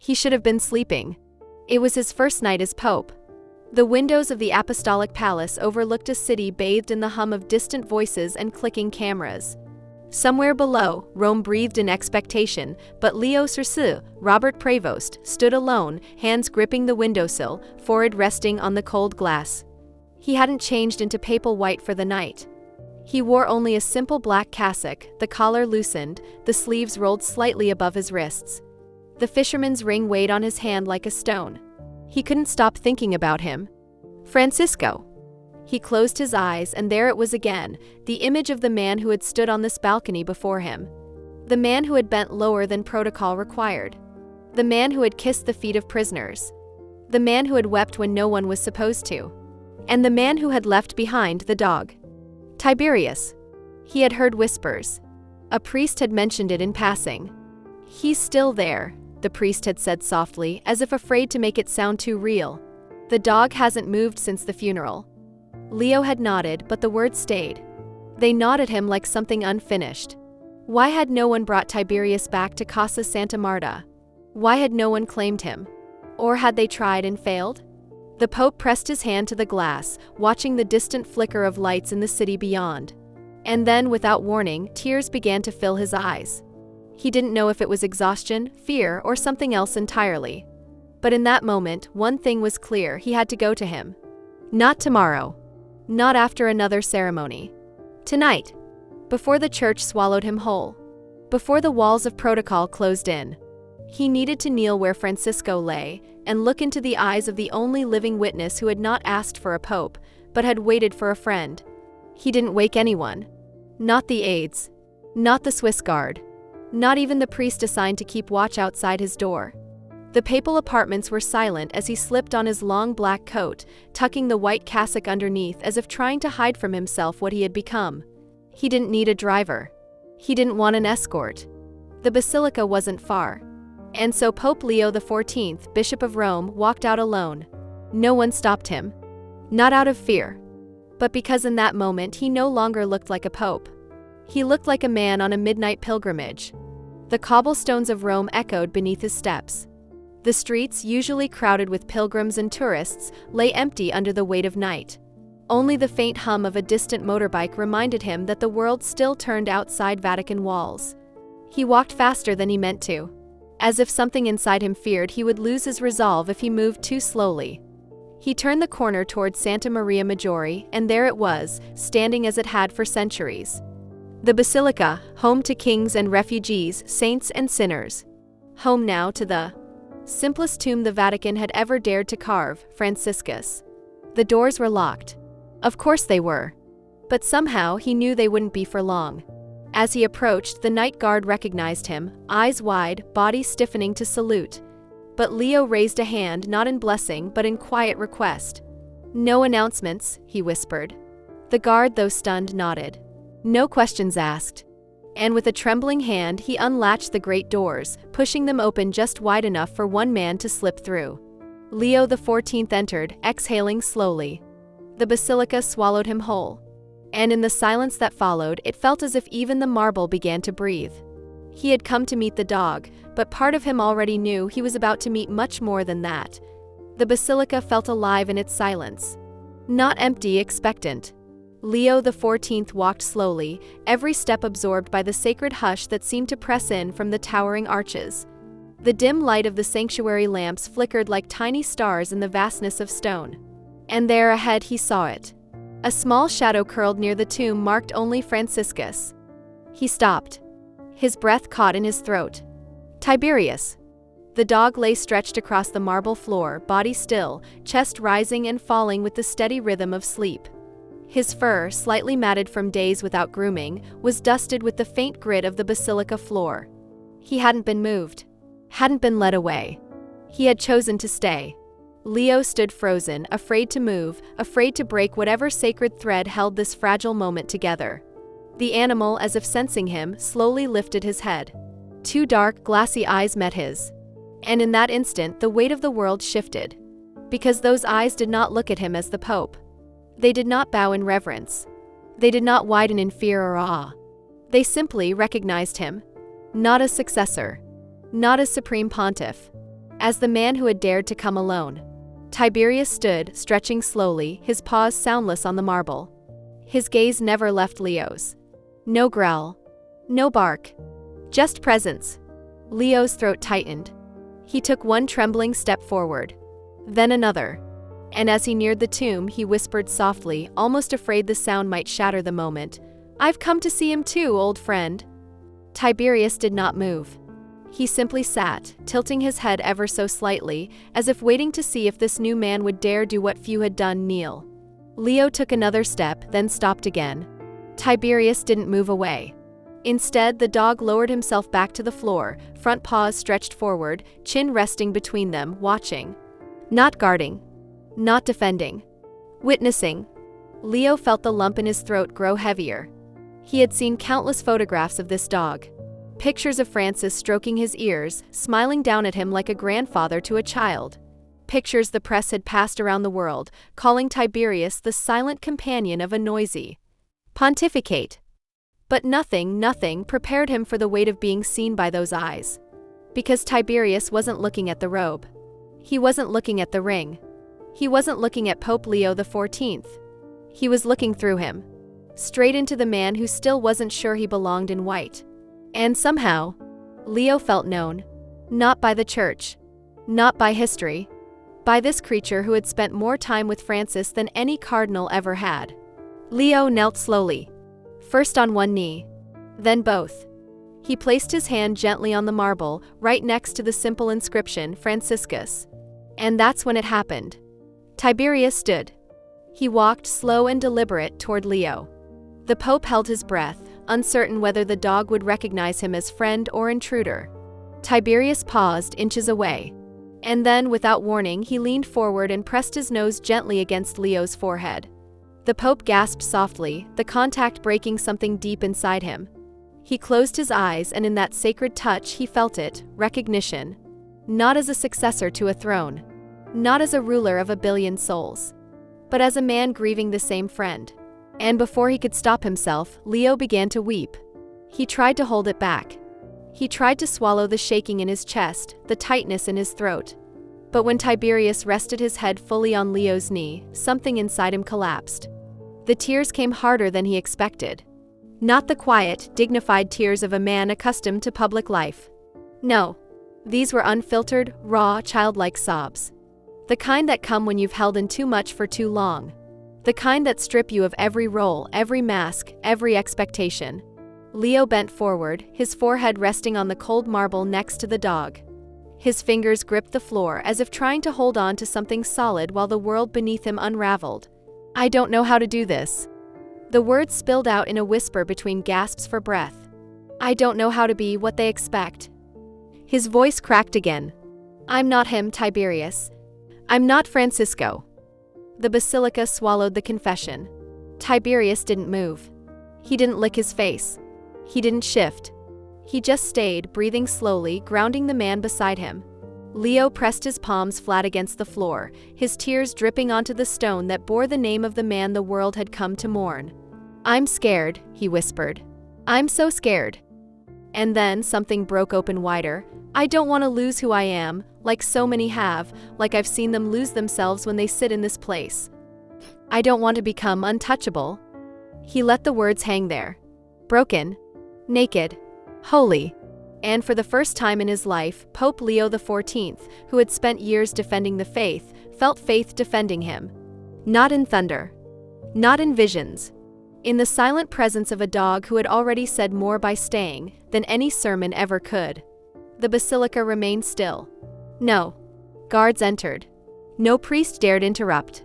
He should have been sleeping. It was his first night as Pope. The windows of the Apostolic Palace overlooked a city bathed in the hum of distant voices and clicking cameras. Somewhere below, Rome breathed in expectation, but Leo Circe, Robert Prevost, stood alone, hands gripping the windowsill, forehead resting on the cold glass. He hadn't changed into papal white for the night. He wore only a simple black cassock, the collar loosened, the sleeves rolled slightly above his wrists. The fisherman's ring weighed on his hand like a stone. He couldn't stop thinking about him. Francisco. He closed his eyes, and there it was again, the image of the man who had stood on this balcony before him. The man who had bent lower than protocol required. The man who had kissed the feet of prisoners. The man who had wept when no one was supposed to. And the man who had left behind the dog. Tiberius. He had heard whispers. A priest had mentioned it in passing. "He's still there," the priest had said softly, as if afraid to make it sound too real. "The dog hasn't moved since the funeral." Leo had nodded, but the words stayed. They gnawed at him like something unfinished. Why had no one brought Tiberius back to Casa Santa Marta? Why had no one claimed him? Or had they tried and failed? The Pope pressed his hand to the glass, watching the distant flicker of lights in the city beyond. And then, without warning, tears began to fill his eyes. He didn't know if it was exhaustion, fear, or something else entirely. But in that moment, one thing was clear: he had to go to him. Not tomorrow. Not after another ceremony. Tonight. Before the church swallowed him whole. Before the walls of protocol closed in. He needed to kneel where Francisco lay, and look into the eyes of the only living witness who had not asked for a pope, but had waited for a friend. He didn't wake anyone. Not the aides. Not the Swiss guard. Not even the priest assigned to keep watch outside his door. The papal apartments were silent as he slipped on his long black coat, tucking the white cassock underneath as if trying to hide from himself what he had become. He didn't need a driver. He didn't want an escort. The basilica wasn't far. And so Pope Leo XIV, Bishop of Rome, walked out alone. No one stopped him. Not out of fear. But because in that moment he no longer looked like a pope. He looked like a man on a midnight pilgrimage. The cobblestones of Rome echoed beneath his steps. The streets, usually crowded with pilgrims and tourists, lay empty under the weight of night. Only the faint hum of a distant motorbike reminded him that the world still turned outside Vatican walls. He walked faster than he meant to, as if something inside him feared he would lose his resolve if he moved too slowly. He turned the corner towards Santa Maria Maggiore, and there it was, standing as it had for centuries. The basilica, home to kings and refugees, saints and sinners. Home now to the simplest tomb the Vatican had ever dared to carve, Franciscus. The doors were locked. Of course they were. But somehow he knew they wouldn't be for long. As he approached, the night guard recognized him, eyes wide, body stiffening to salute. But Leo raised a hand, not in blessing but in quiet request. "No announcements," he whispered. The guard, though stunned, nodded. "No questions asked." And with a trembling hand he unlatched the great doors, pushing them open just wide enough for one man to slip through. Leo XIV entered, exhaling slowly. The basilica swallowed him whole. And in the silence that followed, it felt as if even the marble began to breathe. He had come to meet the dog, but part of him already knew he was about to meet much more than that. The basilica felt alive in its silence. Not empty, expectant. Leo XIV walked slowly, every step absorbed by the sacred hush that seemed to press in from the towering arches. The dim light of the sanctuary lamps flickered like tiny stars in the vastness of stone. And there ahead he saw it. A small shadow curled near the tomb marked only Franciscus. He stopped. His breath caught in his throat. Tiberius. The dog lay stretched across the marble floor, body still, chest rising and falling with the steady rhythm of sleep. His fur, slightly matted from days without grooming, was dusted with the faint grit of the basilica floor. He hadn't been moved. Hadn't been led away. He had chosen to stay. Leo stood frozen, afraid to move, afraid to break whatever sacred thread held this fragile moment together. The animal, as if sensing him, slowly lifted his head. Two dark, glassy eyes met his. And in that instant, the weight of the world shifted. Because those eyes did not look at him as the Pope. They did not bow in reverence. They did not widen in fear or awe. They simply recognized him. Not as successor. Not as supreme pontiff. as the man who had dared to come alone. Tiberius stood, stretching slowly, his paws soundless on the marble. His gaze never left Leo's. No growl. No bark. Just presence. Leo's throat tightened. He took one trembling step forward. Then another. And as he neared the tomb, he whispered softly, almost afraid the sound might shatter the moment, "I've come to see him too, old friend." Tiberius did not move. He simply sat, tilting his head ever so slightly, as if waiting to see if this new man would dare do what few had done: kneel. Leo took another step, then stopped again. Tiberius didn't move away. Instead, the dog lowered himself back to the floor, front paws stretched forward, chin resting between them, watching. Not guarding. Not defending. Witnessing. Leo felt the lump in his throat grow heavier. He had seen countless photographs of this dog. Pictures of Francis stroking his ears, smiling down at him like a grandfather to a child. Pictures the press had passed around the world, calling Tiberius the silent companion of a noisy pontificate. But nothing prepared him for the weight of being seen by those eyes. Because Tiberius wasn't looking at the robe. He wasn't looking at the ring. He wasn't looking at Pope Leo XIV. He was looking through him. Straight into the man who still wasn't sure he belonged in white. And somehow, Leo felt known. Not by the church. Not by history. By this creature who had spent more time with Francis than any cardinal ever had. Leo knelt slowly. First on one knee. Then both. He placed his hand gently on the marble, right next to the simple inscription, Franciscus. And that's when it happened. Tiberius stood. He walked slow and deliberate toward Leo. The Pope held his breath, uncertain whether the dog would recognize him as friend or intruder. Tiberius paused inches away. And then, without warning, he leaned forward and pressed his nose gently against Leo's forehead. The Pope gasped softly, the contact breaking something deep inside him. He closed his eyes, and in that sacred touch he felt it, recognition. Not as a successor to a throne. Not as a ruler of 1 billion souls. But as a man grieving the same friend. And before he could stop himself, Leo began to weep. He tried to hold it back. He tried to swallow the shaking in his chest, the tightness in his throat. But when Tiberius rested his head fully on Leo's knee, something inside him collapsed. The tears came harder than he expected. Not the quiet, dignified tears of a man accustomed to public life. No. These were unfiltered, raw, childlike sobs. The kind that come when you've held in too much for too long. The kind that strip you of every role, every mask, every expectation. Leo bent forward, his forehead resting on the cold marble next to the dog. His fingers gripped the floor as if trying to hold on to something solid while the world beneath him unraveled. "I don't know how to do this." The words spilled out in a whisper between gasps for breath. "I don't know how to be what they expect." His voice cracked again. "I'm not him, Tiberius. I'm not Francisco." The basilica swallowed the confession. Tiberius didn't move. He didn't lick his face. He didn't shift. He just stayed, breathing slowly, grounding the man beside him. Leo pressed his palms flat against the floor, his tears dripping onto the stone that bore the name of the man the world had come to mourn. "I'm scared," he whispered. "I'm so scared." And then something broke open wider. "I don't want to lose who I am, like so many have, like I've seen them lose themselves when they sit in this place. I don't want to become untouchable." He let the words hang there. Broken. Naked. Holy. And for the first time in his life, Pope Leo XIV, who had spent years defending the faith, felt faith defending him. Not in thunder. Not in visions. In the silent presence of a dog who had already said more by staying than any sermon ever could. The basilica remained still. No. Guards entered. No priest dared interrupt.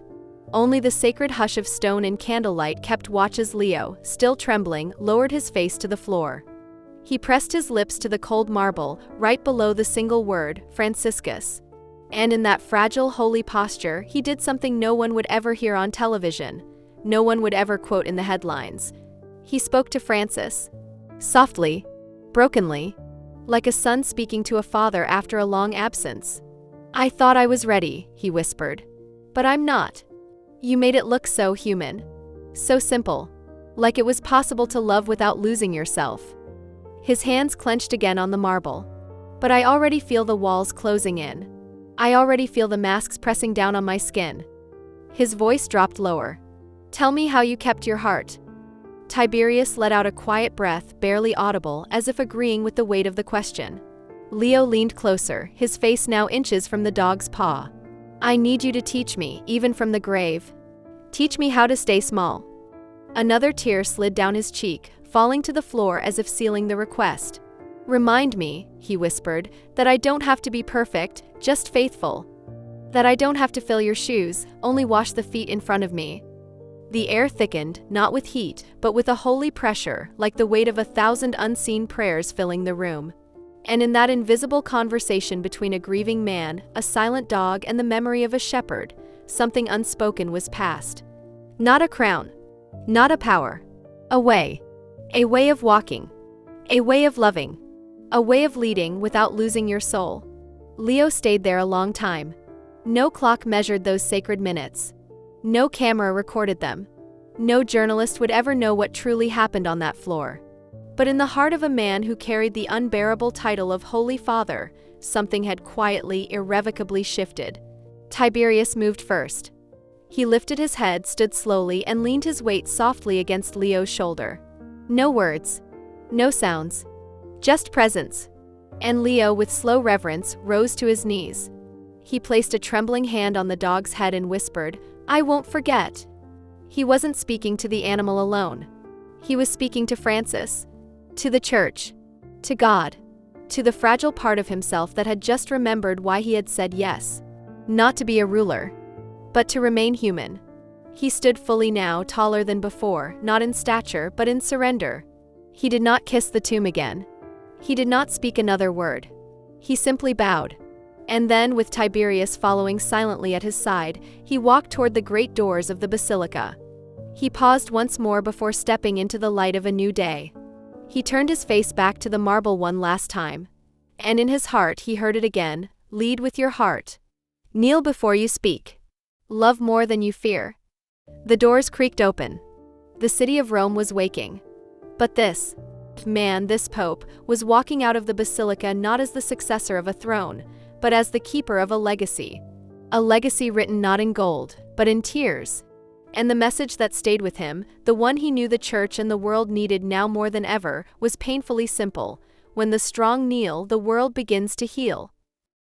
Only the sacred hush of stone and candlelight kept watch as Leo, still trembling, lowered his face to the floor. He pressed his lips to the cold marble, right below the single word, Franciscus. And in that fragile, holy posture, he did something no one would ever hear on television. No one would ever quote in the headlines. He spoke to Francis. Softly. Brokenly. Like a son speaking to a father after a long absence. "I thought I was ready," he whispered. "But I'm not. You made it look so human. So simple. Like it was possible to love without losing yourself." His hands clenched again on the marble. "But I already feel the walls closing in. I already feel the masks pressing down on my skin. His voice dropped lower. Tell me how you kept your heart. Tiberius let out a quiet breath, barely audible, as if agreeing with the weight of the question. Leo leaned closer, his face now inches from the dog's paw. I need you to teach me, even from the grave. Teach me how to stay small. Another tear slid down his cheek, falling to the floor as if sealing the request. Remind me, he whispered, that I don't have to be perfect, just faithful. That I don't have to fill your shoes, only wash the feet in front of me. The air thickened, not with heat, but with a holy pressure, like the weight of 1,000 unseen prayers filling the room. And in that invisible conversation between a grieving man, a silent dog, and the memory of a shepherd, something unspoken was passed. Not a crown. Not a power. A way. A way of walking. A way of loving. A way of leading without losing your soul. Leo stayed there a long time. No clock measured those sacred minutes. No camera recorded them. No journalist would ever know what truly happened on that floor. But in the heart of a man who carried the unbearable title of Holy Father, something had quietly, irrevocably shifted. Tiberius moved first. He lifted his head, stood slowly, and leaned his weight softly against Leo's shoulder. No words. No sounds. Just presence. And Leo, with slow reverence, rose to his knees. He placed a trembling hand on the dog's head and whispered, I won't forget. He wasn't speaking to the animal alone. He was speaking to Francis. To the church. To God. To the fragile part of himself that had just remembered why he had said yes. Not to be a ruler. But to remain human. He stood fully now, taller than before, not in stature, but in surrender. He did not kiss the tomb again. He did not speak another word. He simply bowed. And then, with Tiberius following silently at his side, he walked toward the great doors of the basilica. He paused once more before stepping into the light of a new day. He turned his face back to the marble one last time. And in his heart he heard it again, lead with your heart. Kneel before you speak. Love more than you fear. The doors creaked open. The city of Rome was waking. But this man, this pope, was walking out of the basilica not as the successor of a throne, but as the keeper of a legacy. A legacy written not in gold, but in tears. And the message that stayed with him, the one he knew the church and the world needed now more than ever, was painfully simple. When the strong kneel, the world begins to heal.